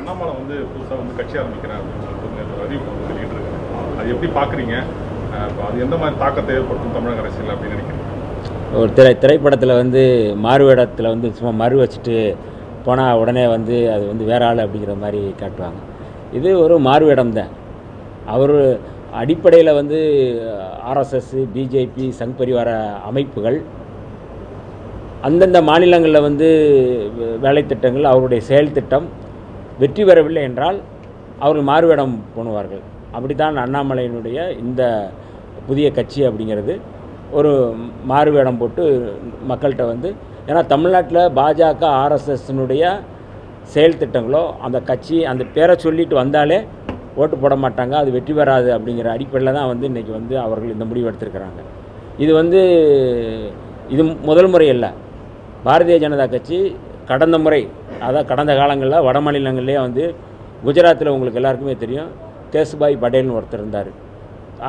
அண்ணாமலை வந்து புதுசாக வந்து கட்சி ஆரம்பிக்கிறேன் அப்படின்னு சொல்லிட்டு ஒரு அறிவிப்பு வந்து வெளியிட்டிருக்காரு. அது எப்படி பார்க்குறீங்க? அது எந்த மாதிரி தாக்கத்தை ஏற்படுத்தும் தமிழக அரசியல் அப்படின்னு நினைக்கிறீங்க? ஒரு திரைப்படத்தில் வந்து மாறுவேடத்தில் வந்து சும்மா மறு வச்சுட்டு போனால் உடனே வந்து அது வந்து வேற ஆள் அப்படிங்கிற மாதிரி காட்டுவாங்க. இது ஒரு மாறுவேடம் தான். அவர் அடிப்படையில் வந்து ஆர்எஸ்எஸ், பிஜேபி, சங் பரிவார அமைப்புகள் அந்தந்த மாநிலங்களில் வந்து வேலைத்திட்டங்கள், அவருடைய செயல் திட்டம் வெற்றி பெறவில்லை என்றால் அவர்கள் மாறுவேடம் பண்ணுவார்கள். அப்படித்தான் அண்ணாமலையினுடைய இந்த புதிய கட்சி அப்படிங்கிறது ஒரு மாறுவேடம் போட்டு மக்கள்கிட்ட வந்து, ஏன்னா தமிழ்நாட்டில் பாஜக ஆர்எஸ்எஸ்னுடைய செயல் திட்டங்களோ அந்த கட்சி அந்த பேரை சொல்லிட்டு வந்தாலே ஓட்டு போட மாட்டாங்க, அது வெற்றி பெறாது அப்படிங்கிற அடிப்படையில் தான் வந்து இன்றைக்கி வந்து அவர்கள் இந்த முடிவு எடுத்திருக்கிறாங்க. இது வந்து இது முதல் முறை இல்லை. பாரதிய ஜனதா கட்சி கடந்த முறை, அதாவது கடந்த காலங்களில் வட மாநிலங்கள்லேயே வந்து குஜராத்தில் உங்களுக்கு எல்லாருக்குமே தெரியும், கேசுபாய் பட்டேல்னு ஒருத்தர் இருந்தார்.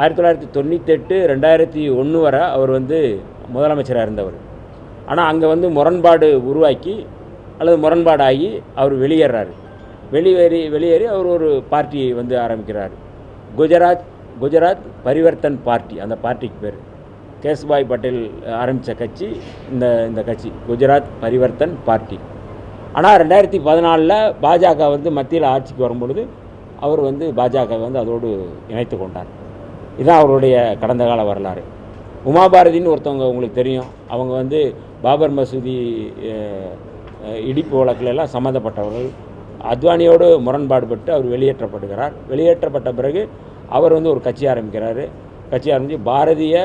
1998 2001 வரை அவர் வந்து முதலமைச்சராக இருந்தவர். ஆனால் அங்கே வந்து முரண்பாடு உருவாக்கி அல்லது முரண்பாடாகி அவர் வெளியேறாரு. வெளியேறி அவர் ஒரு பார்ட்டியை வந்து ஆரம்பிக்கிறார். குஜராத் பரிவர்த்தன் பார்ட்டி, அந்த பார்ட்டிக்கு பேர். கேசுபாய் பட்டேல் ஆரம்பித்த கட்சி இந்த கட்சி குஜராத் பரிவர்த்தன் பார்ட்டி. ஆனால் 2014 பாஜக வந்து மத்தியில் ஆட்சிக்கு வரும்பொழுது அவர் வந்து பாஜக வந்து அதோடு இணைத்து கொண்டார். இதுதான் அவருடைய கடந்த கால வரலாறு. உமாபாரதின்னு ஒருத்தவங்க உங்களுக்கு தெரியும். அவங்க வந்து பாபர் மசூதி இடிப்பு வழக்கிலெல்லாம் சம்மந்தப்பட்டவர்கள். அத்வானியோடு முரண்பாடுபட்டு அவர் வெளியேற்றப்படுகிறார். வெளியேற்றப்பட்ட பிறகு அவர் வந்து ஒரு கட்சி ஆரம்பிக்கிறார். கட்சி ஆரம்பித்து பாரதிய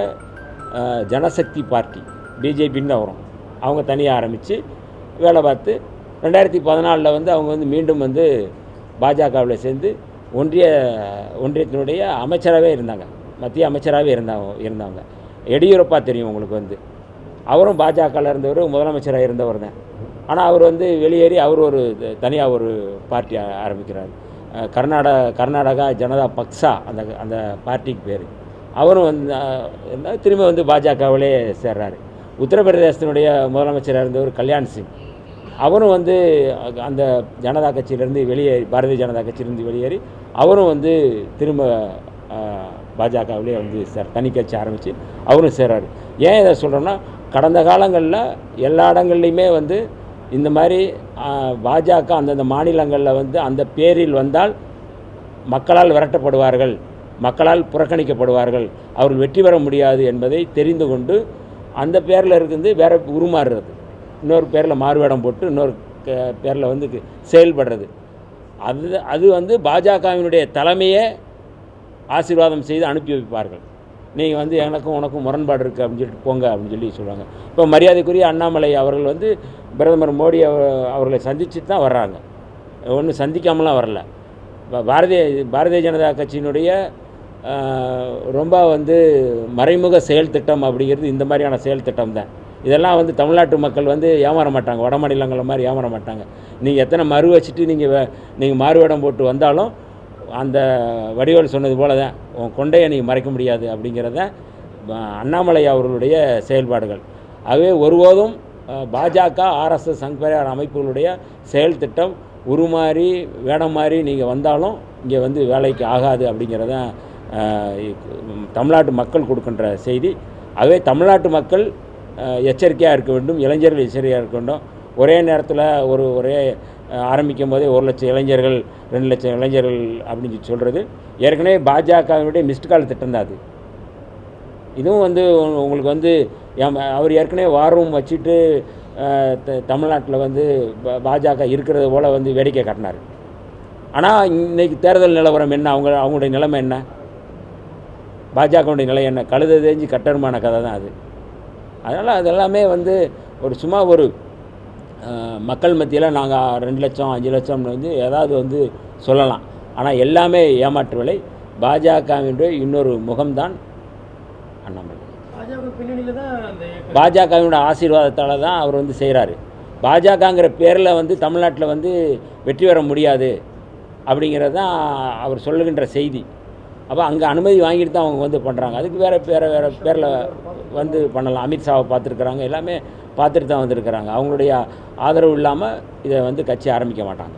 ஜனசக்தி பார்ட்டி, பிஜேபின்னு தான் வரும், அவங்க தனியாக ஆரம்பித்து வேலை பார்த்து 2014 வந்து அவங்க வந்து மீண்டும் வந்து பாஜகவில் சேர்ந்து ஒன்றியத்தினுடைய அமைச்சராகவே இருந்தாங்க, மத்திய அமைச்சராகவே இருந்தவங்க. எடியூரப்பா தெரியும் உங்களுக்கு வந்து, அவரும் பாஜகவில் இருந்தவர், முதலமைச்சராக இருந்தவர் தான். ஆனால் அவர் வந்து வெளியேறி அவர் ஒரு தனியாக ஒரு பார்ட்டி ஆரம்பிக்கிறார். கர்நாடகா ஜனதா பக்ஷா அந்த பார்ட்டிக்கு பேர். அவரும் வந்து திரும்ப வந்து பாஜகவிலே சேர்றாரு. உத்தரப்பிரதேசத்தினுடைய முதலமைச்சராக இருந்தவர் கல்யாண் சிங், அவரும் வந்து அந்த ஜனதா கட்சியிலேருந்து பாரதிய ஜனதா கட்சியிலேருந்து வெளியேறி அவரும் வந்து திரும்ப பாஜகவிலே வந்து தனி கட்சி ஆரம்பித்து அவரும் சேர்றாரு. ஏன் இதை சொல்கிறோன்னா, கடந்த காலங்களில் எல்லா இடங்கள்லையுமே வந்து இந்த மாதிரி பாஜக அந்தந்த மாநிலங்களில் வந்து அந்த பேரில் வந்தால் மக்களால் விரட்டப்படுவார்கள், மக்களால் புறக்கணிக்கப்படுவார்கள், அவர்கள் வெற்றி பெற முடியாது என்பதை தெரிந்து கொண்டு அந்த பேரில் இருக்குது வேறு உருமாறுறது, இன்னொரு பேரில் மாறுவேடம் போட்டு இன்னொரு பேரில் வந்து செயல்படுறது. அது வந்து பாஜகவினுடைய தலைமையே ஆசீர்வாதம் செய்து அனுப்பி வைப்பார்கள். நீங்கள் வந்து எனக்கும் உனக்கும் முரண்பாடு இருக்குது அப்படின்னு சொல்லிட்டு போங்க அப்படின்னு சொல்லுவாங்க. இப்போ மரியாதைக்குரிய அண்ணாமலை அவர்கள் வந்து பிரதமர் மோடி அவர்களை சந்தித்து தான் வர்றாங்க, ஒன்றும் சந்திக்காமலாம் வரல. பாரதிய ஜனதா கட்சியினுடைய ரொம்ப வந்து மறைமுக செயல் திட்டம் அப்படிங்கிறது இந்த மாதிரியான செயல் திட்டம் தான். இதெல்லாம் வந்து தமிழ்நாட்டு மக்கள் வந்து ஏமாற மாட்டாங்க, வட மாநிலங்களை மாதிரி ஏமாற மாட்டாங்க. நீங்கள் எத்தனை மறு வச்சுட்டு நீங்கள் மாறுவேடம் போட்டு வந்தாலும் அந்த வடிவேல் சொன்னது போல தான், உன் கொண்டையை நீங்கள் மறைக்க முடியாது அப்படிங்கிறத அண்ணாமலை அவர்களுடைய செயல்பாடுகள். ஆகவே ஒருபோதும் பாஜக, ஆர்எஸ்எஸ், சங் பரிவார அமைப்புகளுடைய செயல் திட்டம் உருமாறி வேடம் மாறி நீங்கள் வந்தாலும் இங்கே வந்து வேலைக்கு ஆகாது அப்படிங்கிறத தமிழ்நாட்டு மக்கள் கொடுக்கின்ற செய்தி. ஆகவே தமிழ்நாட்டு மக்கள் எச்சரிக்கையாக இருக்க வேண்டும், இளைஞர்கள் எச்சரிக்கையாக இருக்க வேண்டும். ஒரே நேரத்தில் ஒரே ஆரம்பிக்கும் போதே 1 லட்சம் இளைஞர்கள் 2 லட்சம் இளைஞர்கள் அப்படின்னு சொல்கிறது ஏற்கனவே பாஜகவினுடைய மிஸ்டு கால் திட்டம் தான் அது. இதுவும் வந்து உங்களுக்கு வந்து அவர் ஏற்கனவே வார் ரூம் வச்சுட்டு தமிழ்நாட்டில் வந்து பாஜக இருக்கிறது போல் வந்து வேடிக்கை காட்டினார். ஆனால் இன்றைக்கி தேர்தல் நிலவரம் என்ன, அவங்களுடைய நிலைமை என்ன, பாஜகவுடைய நிலை என்ன, கழுத தெரிஞ்சு கட்டருமான கதை தான் அது. அதனால் அதெல்லாமே வந்து சும்மா ஒரு மக்கள் மத்தியில் நாங்கள் 2 லட்சம் 5 லட்சம்னு வந்து ஏதாவது வந்து சொல்லலாம். ஆனால் எல்லாமே ஏமாற்று வேலை. பாஜகவினுடைய இன்னொரு முகம்தான் அண்ணாமலை. பாஜகவினுடைய ஆசீர்வாதத்தால் தான் அவர் வந்து செய்கிறாரு. பாஜகங்கிற பேரில் வந்து தமிழ்நாட்டில் வந்து வெற்றி பெற முடியாது அப்படிங்கிறது தான் அவர் சொல்லுகின்ற செய்தி. அப்போ அங்கே அனுமதி வாங்கிட்டு தான் அவங்க வந்து பண்ணுறாங்க. அதுக்கு வேறு பேரில் வந்து பண்ணலாம். அமித்ஷாவை பார்த்துருக்குறாங்க, எல்லாமே பார்த்துட்டு தான் வந்திருக்கிறாங்க. அவங்களுடைய ஆதரவு இல்லாமல் இதை வந்து கட்சி ஆரம்பிக்க மாட்டாங்க.